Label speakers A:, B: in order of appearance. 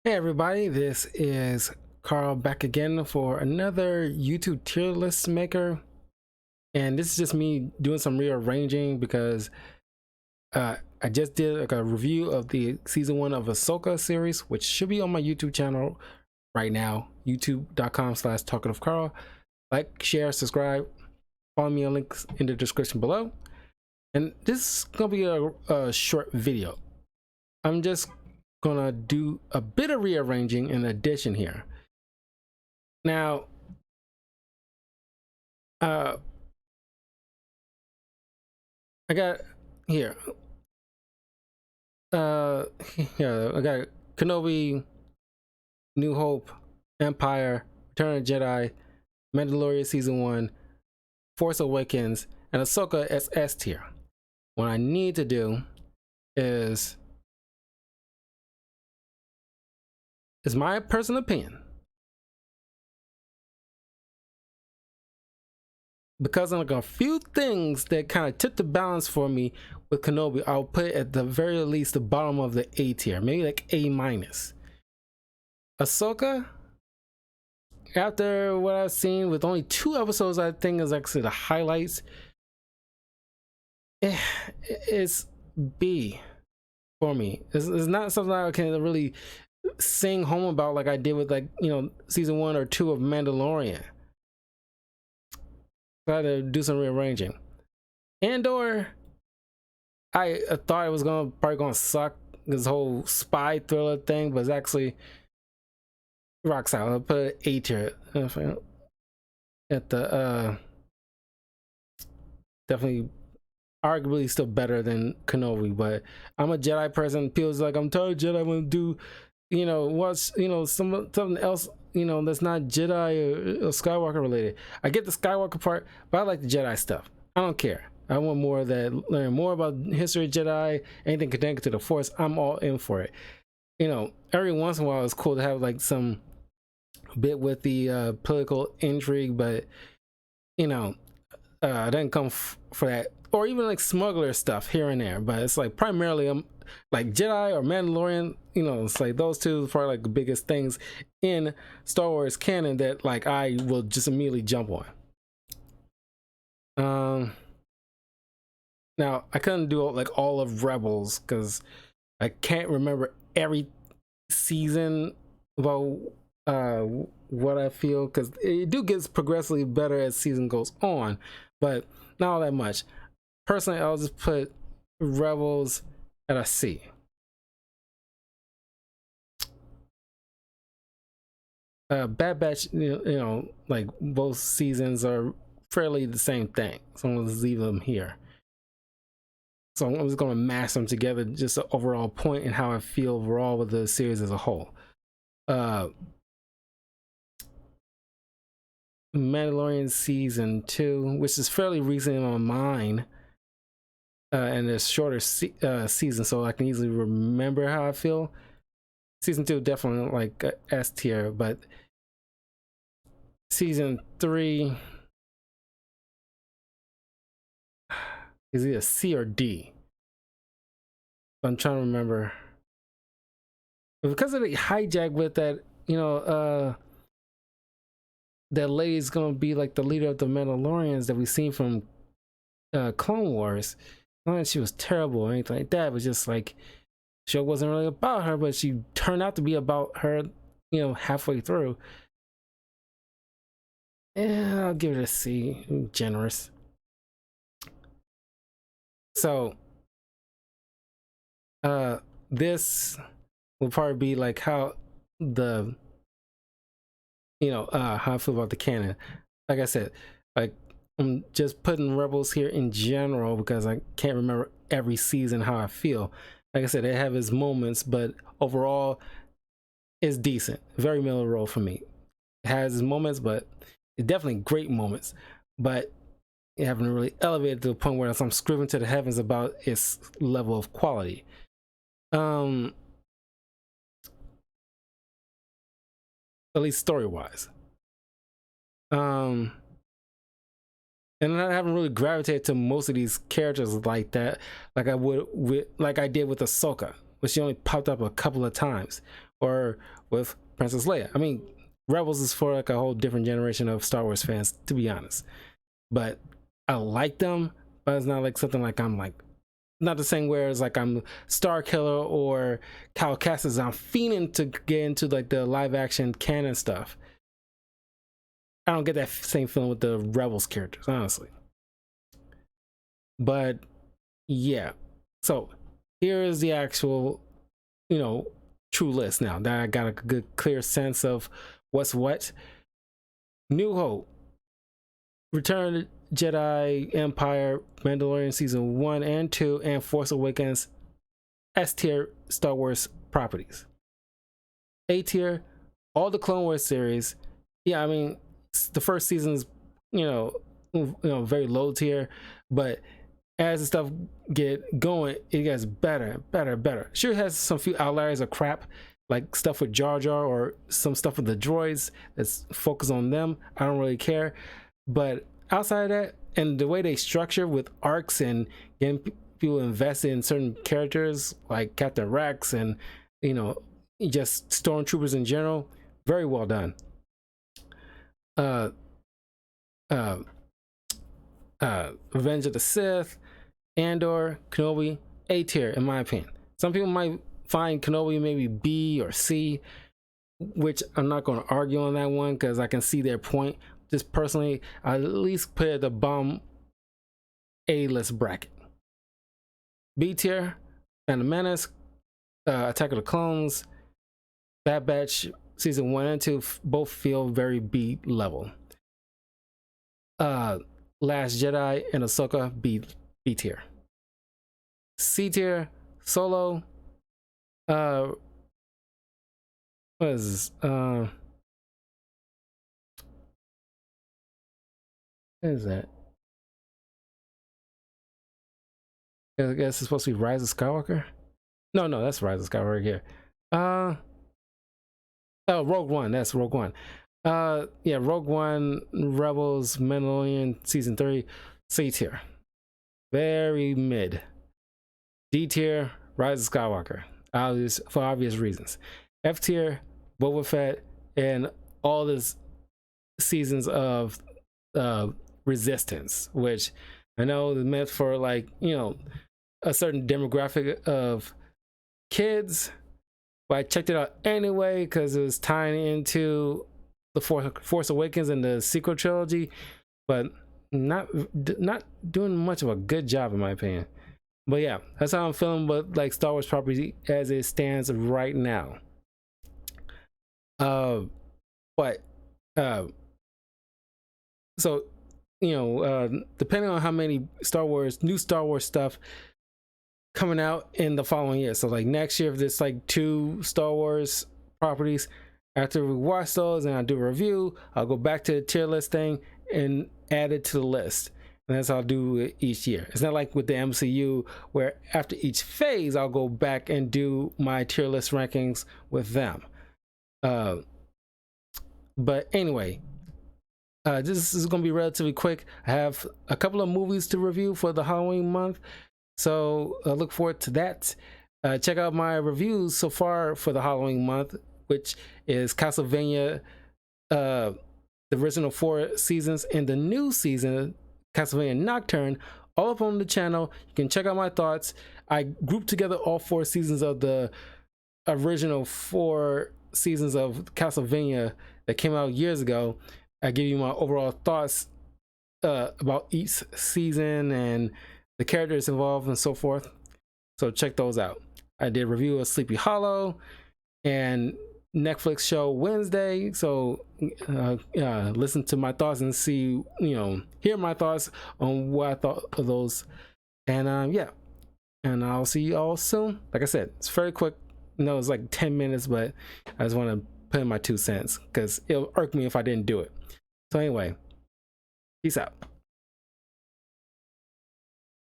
A: Hey everybody, this is Carl back again for another YouTube tier list maker. And this is just me doing some rearranging because I just did like a review of the season 1 of Ahsoka series, which should be on my YouTube channel right now, youtube.com/talkativecarl. Like, share, subscribe, follow me on links in the description below. And this is gonna be a short video. I'm just gonna do a bit of rearranging and addition here. Now, I got here. Yeah, I got Kenobi, New Hope, Empire, Return of the Jedi, Mandalorian season 1, Force Awakens, and Ahsoka as S tier. What I need to do is my personal opinion, because of like a few things that kind of tipped the balance for me with Kenobi, I'll put it at the very least the bottom of the A tier, maybe like A-. Ahsoka, after what I've seen with only 2 episodes, I think is actually the highlights. It's B for me. It's not something I can really sing home about like I did with, like, you know, season 1 or 2 of Mandalorian. I had to do some rearranging. Andor, I thought it was probably gonna suck, this whole spy thriller thing, but it's actually rock solid. I'll put A tier at the definitely arguably still better than Kenobi. But I'm a Jedi person. Feels like I'm tired of Jedi. I want to do, you know, watch, you know, something else, you know, that's not Jedi or Skywalker related. I get the Skywalker part, but I like the Jedi stuff. I don't care. I want more of that, learn more about history of Jedi, anything connected to the Force. I'm all in for it. You know, every once in a while it's cool to have like some bit with the political intrigue, but you know, I didn't come for that, or even like smuggler stuff here and there. But it's like primarily I'm like Jedi or Mandalorian. You know, it's like those two are probably like the biggest things in Star Wars canon that like I will just immediately jump on. Now I couldn't do like all of Rebels because I can't remember every season about what I feel, because it do gets progressively better as season goes on, but not all that much. Personally, I'll just put Rebels at a C. Bad Batch, you know, like both seasons are fairly the same thing, so I'm gonna leave them here. So I'm just gonna mash them together, just an overall point and how I feel overall with the series as a whole. Mandalorian season 2, which is fairly recent in my mind, and it's shorter season, so I can easily remember how I feel. Season 2 definitely like S tier, but season 3 is either C or D. I'm trying to remember, but because of the hijack with that, you know, that lady's gonna be like the leader of the Mandalorians that we've seen from Clone Wars. Not that she was terrible or anything like that, but just like show wasn't really about her, but she turned out to be about her, you know, halfway through. Yeah, I'll give it a C. I'm generous. So this will probably be like how the, you know, how I feel about the canon. Like I said, like I'm just putting Rebels here in general because I can't remember every season how I feel. Like I said, it have its moments, but overall it's decent. Very middle roll for me. It has its moments, but it's definitely great moments, but it haven't really elevated to the point where I'm screaming to the heavens about its level of quality. At least story wise. And I haven't really gravitated to most of these characters like that, like I would with, like I did with Ahsoka, but she only popped up a couple of times. or with Princess Leia. I mean, Rebels is for like a whole different generation of Star Wars fans, to be honest. But I like them, but it's not like something like I'm like, not the same where it's like I'm Star Killer or Cal Kestis. I'm fiending to get into like the live action canon stuff. I don't get that same feeling with the Rebels characters, honestly. But yeah, so here is the actual, true list now that I got a good clear sense of what's what. New Hope, Return of the Jedi, Empire, Mandalorian season 1 and 2, and Force Awakens, S tier Star Wars properties. A tier, all the Clone Wars series. Yeah, I mean, the first season's very low tier, but as the stuff get going, it gets better, better. Sure, it has some few outliers of crap, like stuff with Jar Jar or some stuff with the droids that's focused on them. I don't really care. But outside of that, and the way they structure with arcs and getting people invested in certain characters like Captain Rex and just stormtroopers in general, very well done. Revenge of the Sith, Andor, Kenobi, A tier in my opinion. Some people might find Kenobi maybe B or C, which I'm not going to argue on that one because I can see their point. Just personally, I at least put it at the bottom A-list bracket. B tier, Phantom Menace, Attack of the Clones, Bad Batch season 1 and 2 both feel very B level. Last Jedi and Ahsoka, B tier. C tier, Solo, what is this? What is that? I guess it's supposed to be Rise of Skywalker. No, that's Rise of Skywalker here. Rogue One. That's Rogue One. Rogue One, Rebels, Mandalorian season 3, C tier. Very mid. D tier, Rise of Skywalker. For obvious reasons. F tier, Boba Fett, and all this seasons of Resistance, which I know is meant for like a certain demographic of kids, but I checked it out anyway because it was tying into the Force Awakens and the sequel trilogy, but not doing much of a good job in my opinion. But yeah, that's how I'm feeling with like Star Wars property as it stands right now. So depending on how many new Star Wars stuff coming out in the following year. So like next year, if there's like 2 Star Wars properties, after we watch those and I do a review, I'll go back to the tier list thing and add it to the list. And that's how I'll do it each year. It's not like with the MCU where after each phase, I'll go back and do my tier list rankings with them. But anyway, this is going to be relatively quick. I have a couple of movies to review for the Halloween month, so I look forward to that. Check out my reviews so far for the Halloween month, which is Castlevania, the original 4 seasons, and the new season, Castlevania Nocturne, all up on the channel. You can check out my thoughts. I grouped together all 4 seasons of the original 4 seasons of Castlevania that came out years ago. I give you my overall thoughts about each season and the characters involved and so forth. So check those out. I did a review of Sleepy Hollow and Netflix show Wednesday. So listen to my thoughts and see, hear my thoughts on what I thought of those. And and I'll see you all soon. Like I said, it's very quick. It's like 10 minutes, but I just want to put in my 2 cents because it'll irk me if I didn't do it. So anyway, peace out.